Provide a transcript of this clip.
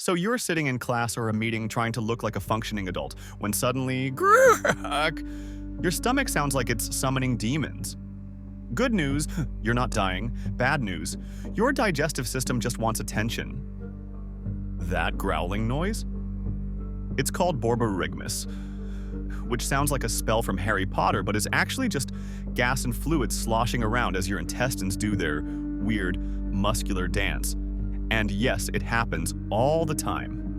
So you're sitting in class or a meeting trying to look like a functioning adult when suddenly, grrrk, your stomach sounds like it's summoning demons. Good news, you're not dying. Bad news, your digestive system just wants attention. That growling noise? It's called borborygmus, which sounds like a spell from Harry Potter but is actually just gas and fluid sloshing around as your intestines do their weird, muscular dance. And yes, it happens all the time.